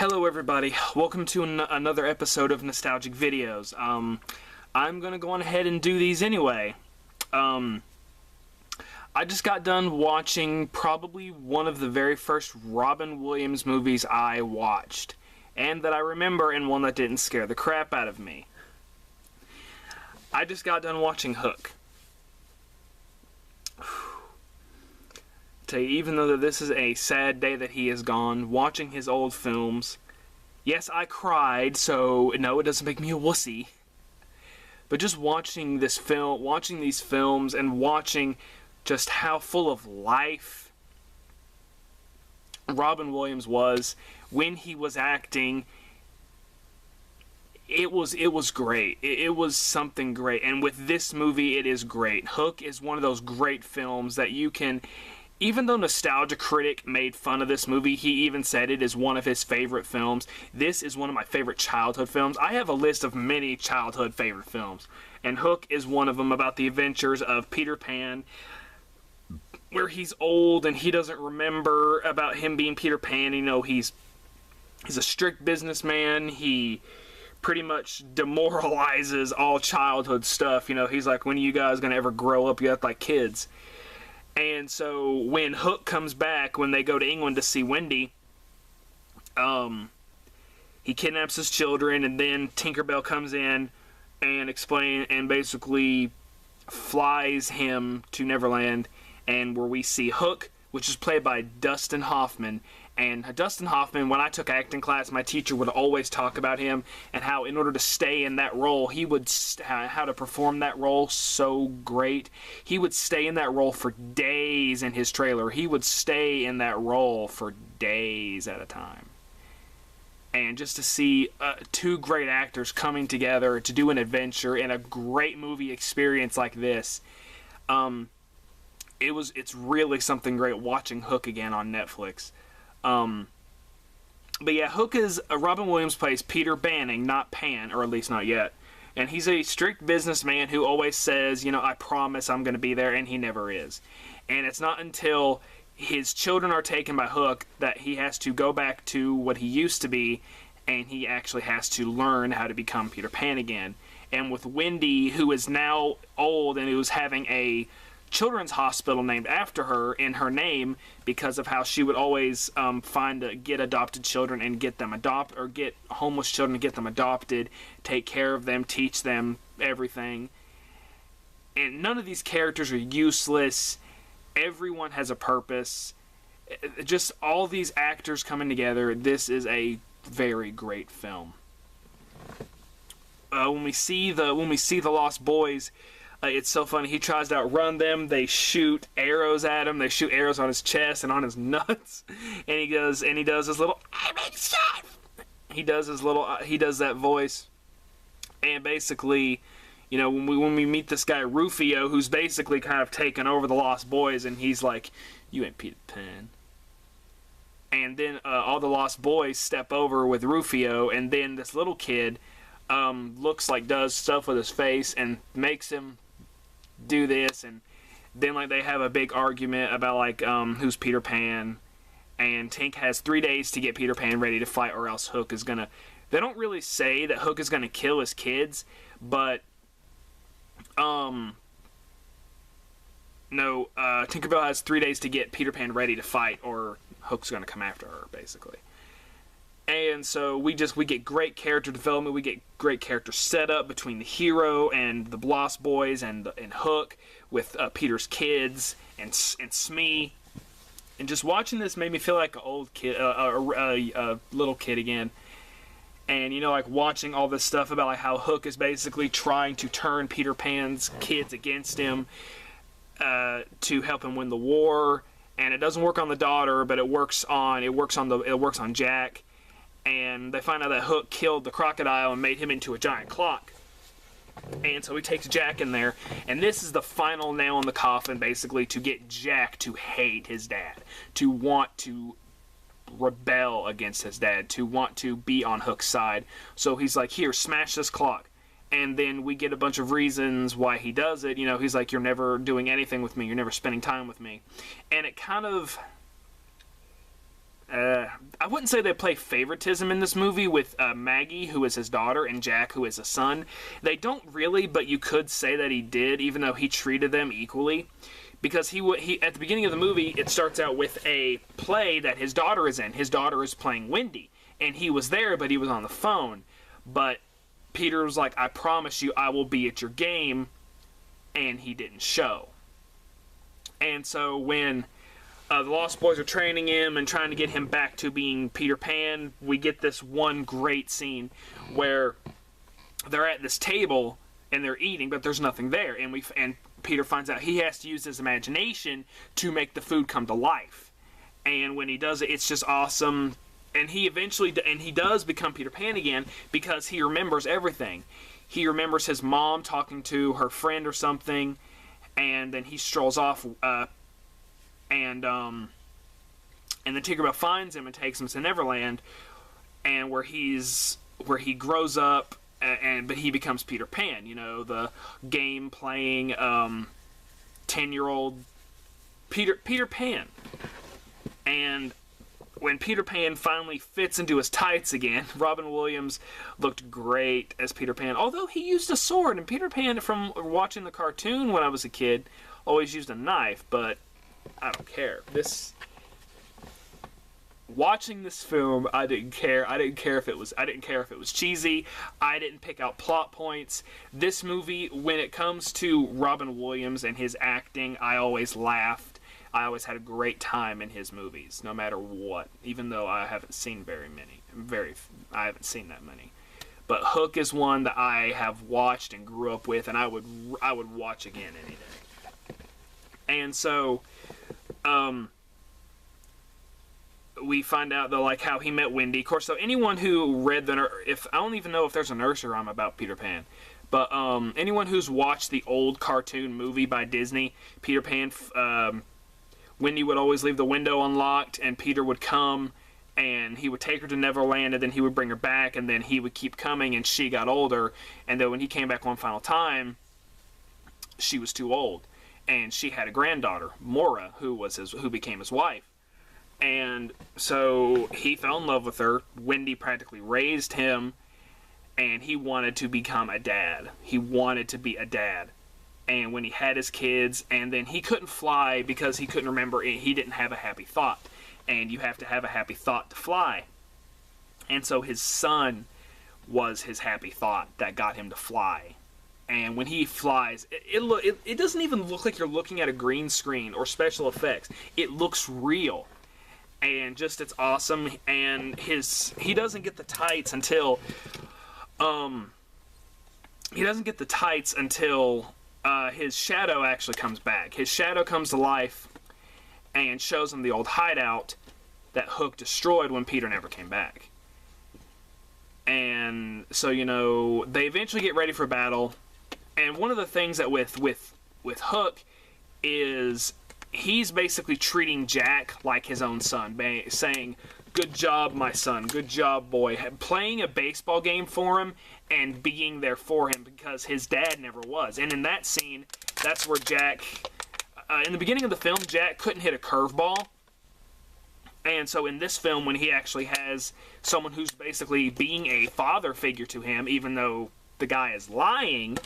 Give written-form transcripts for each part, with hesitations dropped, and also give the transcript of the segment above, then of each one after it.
Hello everybody, welcome to another episode of Nostalgic Videos. I'm gonna go on ahead and do these anyway. I just got done watching probably one of the very first Robin Williams movies I watched, and that I remember, and one that didn't scare the crap out of me. I just got done watching Hook. Even though this is a sad day that he is gone, watching his old films, yes, I cried, so no, it doesn't make me a wussy. But just watching this film, watching these films, and watching just how full of life Robin Williams was when he was acting, it was great. It was something great. And with this movie, it is great. Hook is one of those great films that you can... Even though Nostalgia Critic made fun of this movie, he even said it is one of his favorite films. This is one of my favorite childhood films. I have a list of many childhood favorite films, and Hook is one of them, about the adventures of Peter Pan, where he's old and he doesn't remember about him being Peter Pan. You know, he's a strict businessman. He pretty much demoralizes all childhood stuff. You know, he's like, when are you guys gonna ever grow up? You act like kids. And so when Hook comes back, when they go to England to see Wendy, he kidnaps his children, and then Tinkerbell comes in and basically flies him to Neverland, and where we see Hook, which is played by Dustin Hoffman. And Dustin Hoffman, when I took acting class, my teacher would always talk about him and how in order to stay in that role, he would how to perform that role so great. He would stay in that role for days in his trailer. He would stay in that role for days at a time. And just to see two great actors coming together to do an adventure in a great movie experience like this, it's really something great watching Hook again on Netflix. But yeah, Hook is Robin Williams plays Peter Banning, not Pan, or at least not yet. And he's a strict businessman who always says, you know, I promise I'm going to be there, and he never is. And it's not until his children are taken by Hook that he has to go back to what he used to be, and he actually has to learn how to become Peter Pan again. And with Wendy, who is now old and who's having a children's hospital named after her in her name, because of how she would always get adopted children and get homeless children and get them adopted, take care of them, teach them everything. And none of these characters are useless. Everyone has a purpose. Just all these actors coming together. This is a very great film. When we see the Lost Boys, it's so funny. He tries to outrun them. They shoot arrows at him. They shoot arrows on his chest and on his nuts. And he does his little, I'm in safe. He does that voice. And basically, you know, when we meet this guy Rufio, who's basically kind of taken over the Lost Boys, and he's like, you ain't Peter Pan. And then all the Lost Boys step over with Rufio, and then this little kid does stuff with his face and makes him do this, and then they have a big argument about who's Peter Pan, and Tink has 3 days to get Peter Pan ready to fight, or else Hook is gonna... They don't really say that Hook is gonna kill his kids, but Tinkerbell has 3 days to get Peter Pan ready to fight, or Hook's gonna come after her, basically. And so we get great character development. We get great character setup between the hero and the Lost Boys and Hook, with Peter's kids and Smee. And just watching this made me feel like an old kid, a little kid again. And, you know, like watching all this stuff about how Hook is basically trying to turn Peter Pan's kids against him to help him win the war. And it doesn't work on the daughter, but it works on Jack. And they find out that Hook killed the crocodile and made him into a giant clock. And so he takes Jack in there, and this is the final nail in the coffin, basically, to get Jack to hate his dad, to want to rebel against his dad, to want to be on Hook's side. So he's like, here, smash this clock. And then we get a bunch of reasons why he does it. You know, he's like, you're never doing anything with me, you're never spending time with me. And it kind of... I wouldn't say they play favoritism in this movie with Maggie, who is his daughter, and Jack, who is a son. They don't really, but you could say that he did, even though he treated them equally. Because he at the beginning of the movie, it starts out with a play that his daughter is in. His daughter is playing Wendy, and he was there, but he was on the phone. But Peter was like, I promise you I will be at your game, and he didn't show. And so when the Lost Boys are training him and trying to get him back to being Peter Pan, we get this one great scene where they're at this table and they're eating, but there's nothing there, and Peter finds out he has to use his imagination to make the food come to life. And when he does it, it's just awesome. And he does become Peter Pan again because he remembers everything. He remembers his mom talking to her friend or something, and then he strolls off, and then Tinkerbell finds him and takes him to Neverland, and where he grows up, but he becomes Peter Pan. You know, the game playing 10-year-old Peter Pan. And when Peter Pan finally fits into his tights again, Robin Williams looked great as Peter Pan. Although he used a sword, and Peter Pan, from watching the cartoon when I was a kid, always used a knife, but I don't care. Watching this film, I didn't care. I didn't care if it was cheesy. I didn't pick out plot points. This movie, when it comes to Robin Williams and his acting, I always laughed. I always had a great time in his movies, no matter what. Even though I haven't seen I haven't seen that many. But Hook is one that I have watched and grew up with, and I would watch again any day. And so, we find out though, like, how he met Wendy. Of course, so anyone who read I don't even know if there's a nursery rhyme about Peter Pan, but anyone who's watched the old cartoon movie by Disney, Peter Pan, Wendy would always leave the window unlocked, and Peter would come, and he would take her to Neverland, and then he would bring her back, and then he would keep coming, and she got older, and then when he came back one final time, she was too old, and she had a granddaughter, Maura, who became his wife. And so he fell in love with her. Wendy practically raised him, and he wanted to become a dad. He wanted to be a dad. And when he had his kids, and then he couldn't fly because he couldn't remember, he didn't have a happy thought. And you have to have a happy thought to fly. And so his son was his happy thought that got him to fly. And when he flies, it doesn't even look like you're looking at a green screen or special effects. It looks real. And just, it's awesome. And he doesn't get the tights until his shadow actually comes back. His shadow comes to life and shows him the old hideout that Hook destroyed when Peter never came back. And so, you know, they eventually get ready for battle. And one of the things that with Hook is he's basically treating Jack like his own son, saying, "Good job, my son. Good job, boy." Playing a baseball game for him and being there for him because his dad never was. And in that scene, that's where Jack, in the beginning of the film, Jack couldn't hit a curveball. And so in this film, when he actually has someone who's basically being a father figure to him, even though the guy is lying,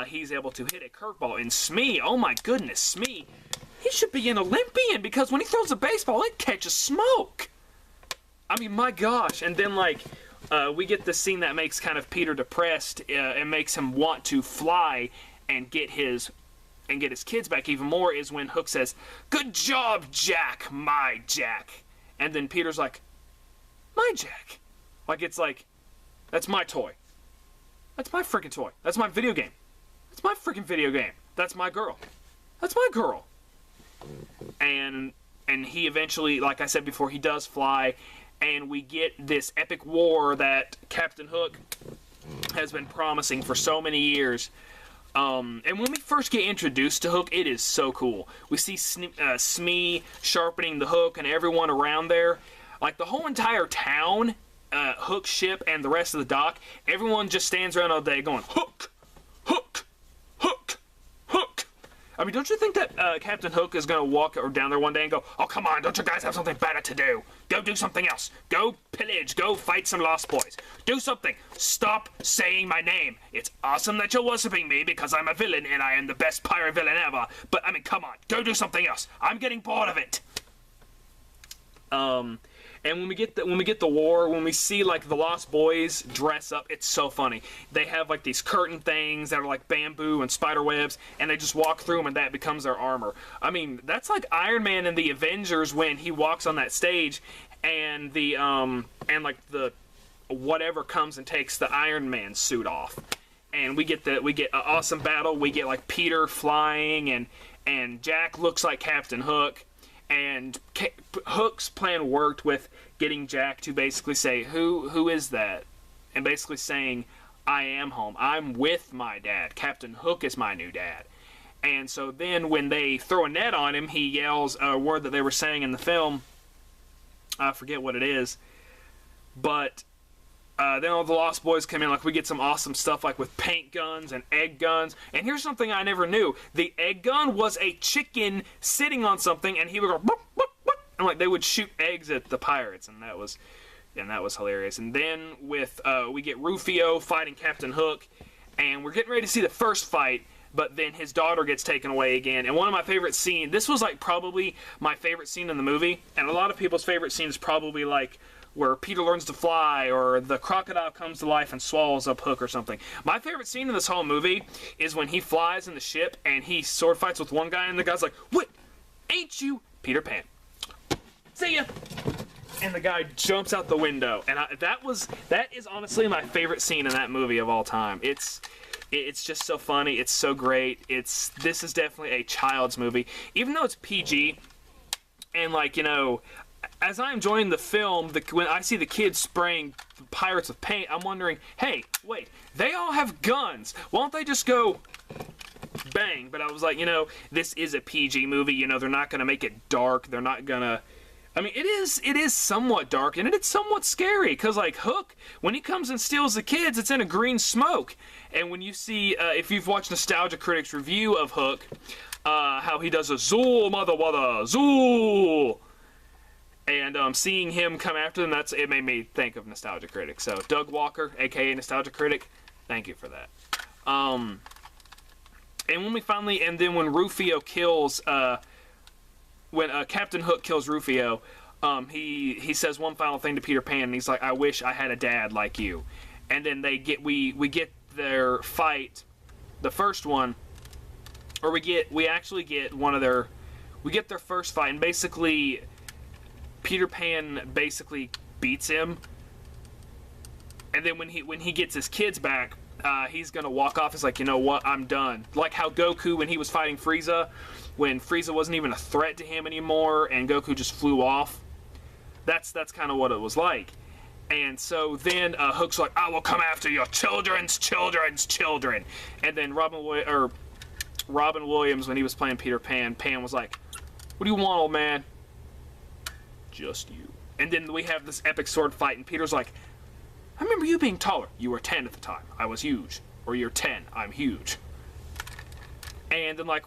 he's able to hit a curveball. And Smee, oh my goodness, Smee, he should be an Olympian because when he throws a baseball, it catches smoke. I mean, my gosh. And then, like, we get this scene that makes kind of Peter depressed and makes him want to fly and get his kids back even more, is when Hook says, "Good job, Jack, my Jack." And then Peter's like, "My Jack?" Like, it's like, that's my toy. That's my freaking toy. That's my video game. That's my freaking video game. That's my girl. That's my girl. And he eventually, like I said before, he does fly, and we get this epic war that Captain Hook has been promising for so many years. And when we first get introduced to Hook, it is so cool. We see Smee sharpening the hook and everyone around there. Like, the whole entire town, Hook's ship, and the rest of the dock, everyone just stands around all day going, "Hook! Hook! Hook! Hook!" I mean, don't you think that Captain Hook is going to walk down there one day and go, oh, come on, don't you guys have something better to do? Go do something else. Go pillage. Go fight some Lost Boys. Do something. Stop saying my name. It's awesome that you're worshiping me because I'm a villain and I am the best pirate villain ever. But, I mean, come on. Go do something else. I'm getting bored of it. And when we get the war, when we see like the Lost Boys dress up, it's so funny. They have like these curtain things that are like bamboo and spider webs, and they just walk through them, and that becomes their armor. I mean, that's like Iron Man in the Avengers when he walks on that stage, and the whatever comes and takes the Iron Man suit off, and we get an awesome battle. We get like Peter flying, and Jack looks like Captain Hook. And Hook's plan worked with getting Jack to basically say, who is that? And basically saying, I am home. I'm with my dad. Captain Hook is my new dad. And so then when they throw a net on him, he yells a word that they were saying in the film. I forget what it is. But then all the Lost Boys come in, like we get some awesome stuff like with paint guns and egg guns. And here's something I never knew. The egg gun was a chicken sitting on something, and he would go, boop, boop, boop, and like they would shoot eggs at the pirates, and that was hilarious. And then with we get Rufio fighting Captain Hook, and we're getting ready to see the first fight, but then his daughter gets taken away again. And one of my favorite scenes, this was like probably my favorite scene in the movie, and a lot of people's favorite scene is probably like where Peter learns to fly, or the crocodile comes to life and swallows up Hook or something. My favorite scene in this whole movie is when he flies in the ship and he sword fights with one guy, and the guy's like, "What? Ain't you Peter Pan? See ya!" And the guy jumps out the window, and that is honestly my favorite scene in that movie of all time. It's just so funny. It's so great. This is definitely a child's movie, even though it's PG, and like, you know, as I'm enjoying the film, when I see the kids spraying pirates with paint, I'm wondering, hey, wait, they all have guns. Why don't they just go bang? But I was like, you know, this is a PG movie. You know, they're not going to make it dark. They're not going to... I mean, it is somewhat dark, and it's somewhat scary, because, like, Hook, when he comes and steals the kids, it's in a green smoke. And when you see, if you've watched Nostalgia Critic's review of Hook, how he does a Zool, mother, Zool! And seeing him come after them, it made me think of Nostalgia Critic. So Doug Walker, aka Nostalgia Critic, thank you for that. And when Rufio kills, when Captain Hook kills Rufio, he says one final thing to Peter Pan, and he's like, "I wish I had a dad like you." And then we get their fight, the first one, or we get their first fight, and basically Peter Pan basically beats him, and then when he gets his kids back, he's gonna walk off. He's like, you know what, I'm done. Like how Goku, when he was fighting Frieza, when Frieza wasn't even a threat to him anymore, and Goku just flew off. That's kind of what it was like. And so then Hook's like, I will come after your children's children's children. And then Robin Williams, when he was playing Peter Pan, Pan was like, what do you want, old man? Just you. And then we have this epic sword fight, and Peter's like, I remember you being taller. You were 10 at the time. I was huge. Or you're 10. I'm huge. And then, like,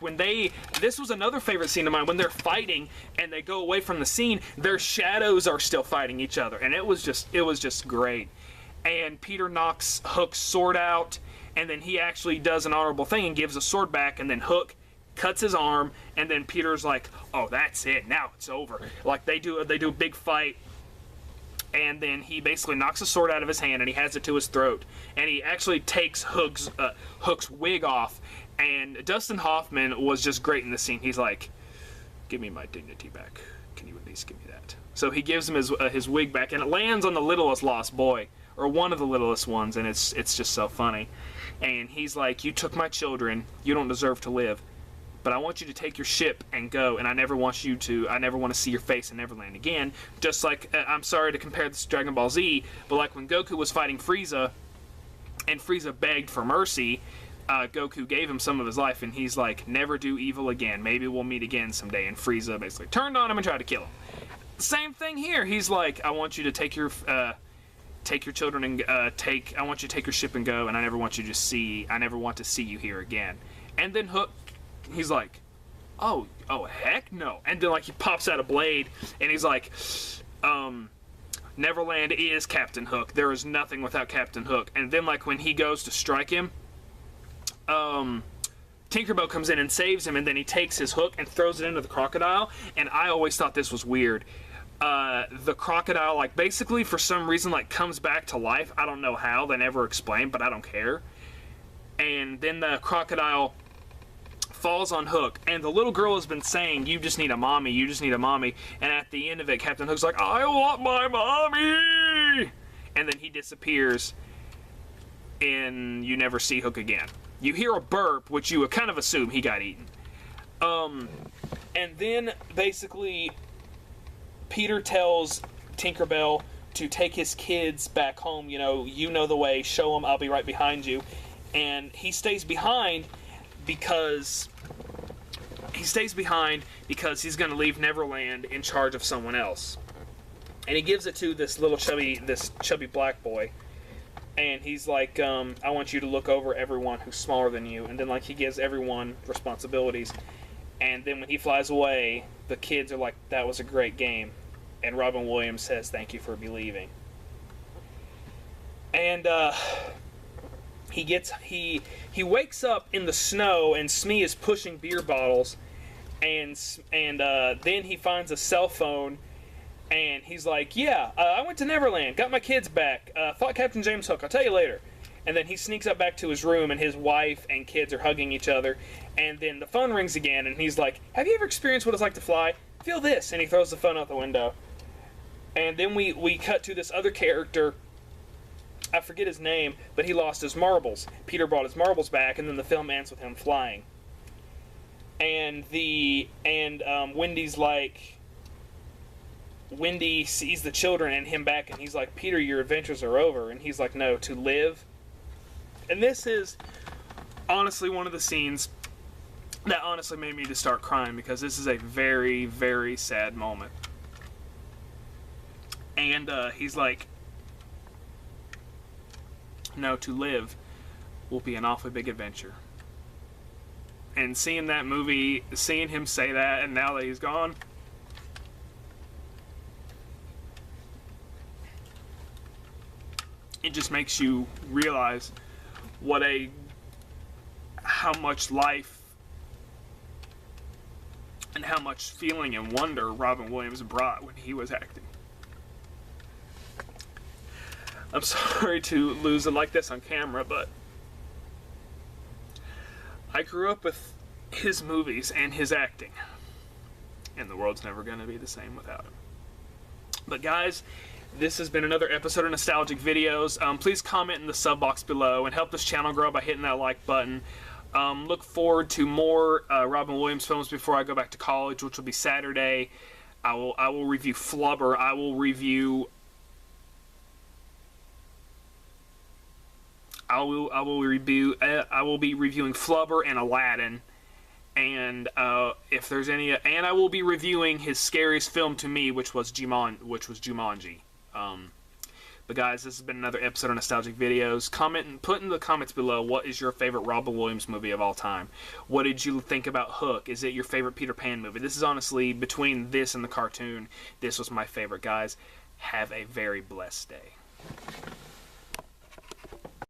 this was another favorite scene of mine, when they're fighting and they go away from the scene, their shadows are still fighting each other. And it was just great. And Peter knocks Hook's sword out, and then he actually does an honorable thing and gives the sword back, and then Hook cuts his arm, and then Peter's like, oh, that's it, now it's over. Like, they do a big fight, and then he basically knocks the sword out of his hand, and he has it to his throat, and he actually takes Hook's wig off. And Dustin Hoffman was just great in this scene. He's like, give me my dignity back. Can you at least give me that? So he gives him his wig back, and it lands on the littlest lost boy, or one of the littlest ones, and it's just so funny. And he's like, you took my children, you don't deserve to live, but I want you to take your ship and go, and I never want to see your face in Neverland again. Just like, I'm sorry to compare this to Dragon Ball Z, but like when Goku was fighting Frieza, and Frieza begged for mercy, Goku gave him some of his life, and he's like, never do evil again, maybe we'll meet again someday. And Frieza basically turned on him and tried to kill him. Same thing here. He's like, I want you to take your children and I want you to take your ship and go, and I never want to see you here again. And then Hook, he's like, oh heck no. And then like he pops out a blade and he's like, Neverland is Captain Hook. There is nothing without Captain Hook. And then like when he goes to strike him, Tinkerbell comes in and saves him, and then he takes his hook and throws it into the crocodile. And I always thought this was weird. The crocodile, like, basically for some reason, like, comes back to life. I don't know how. They never explain, but I don't care. And then the crocodile falls on Hook, and the little girl has been saying, you just need a mommy, you just need a mommy. And at the end of it, Captain Hook's like, I want my mommy! And then he disappears, and you never see Hook again. You hear a burp, which you would kind of assume he got eaten. And then, basically, Peter tells Tinkerbell to take his kids back home. You know the way, show them, I'll be right behind you. And he stays behind because he's going to leave Neverland in charge of someone else. And he gives it to this chubby black boy. And he's like, I want you to look over everyone who's smaller than you. And then like he gives everyone responsibilities. And then when he flies away, the kids are like, that was a great game. And Robin Williams says, thank you for believing. And he wakes up in the snow, and Smee is pushing beer bottles, and then he finds a cell phone, and he's like, yeah, I went to Neverland, got my kids back, fought Captain James Hook, I'll tell you later. And then he sneaks up back to his room, and his wife and kids are hugging each other, and then the phone rings again, and he's like, have you ever experienced what it's like to fly? Feel this, and he throws the phone out the window. And then we cut to this other character, I forget his name, but he lost his marbles. Peter brought his marbles back, and then the film ends with him flying. And Wendy's like, Wendy sees the children and him back, and he's like, Peter, your adventures are over. And he's like, no, to live. And this is honestly one of the scenes that honestly made me to start crying, because this is a very, very sad moment. And he's like, no, to live will be an awfully big adventure. And seeing that movie, seeing him say that, and now that he's gone, it just makes you realize how much life and how much feeling and wonder Robin Williams brought when he was acting. I'm sorry to lose it like this on camera, but I grew up with his movies and his acting, and the world's never going to be the same without him. But guys, this has been another episode of Nostalgic Videos. Please comment in the sub box below and help this channel grow by hitting that like button. Look forward to more Robin Williams films before I go back to college, which will be Saturday. I will review Flubber. I will be reviewing Flubber and Aladdin, and if there's any, and I will be reviewing his scariest film to me, which was Jumanji. But guys, this has been another episode of Nostalgic Videos. Comment and put in the comments below, what is your favorite Robin Williams movie of all time? What did you think about Hook? Is it your favorite Peter Pan movie? This is honestly, between this and the cartoon, this was my favorite. Guys, have a very blessed day.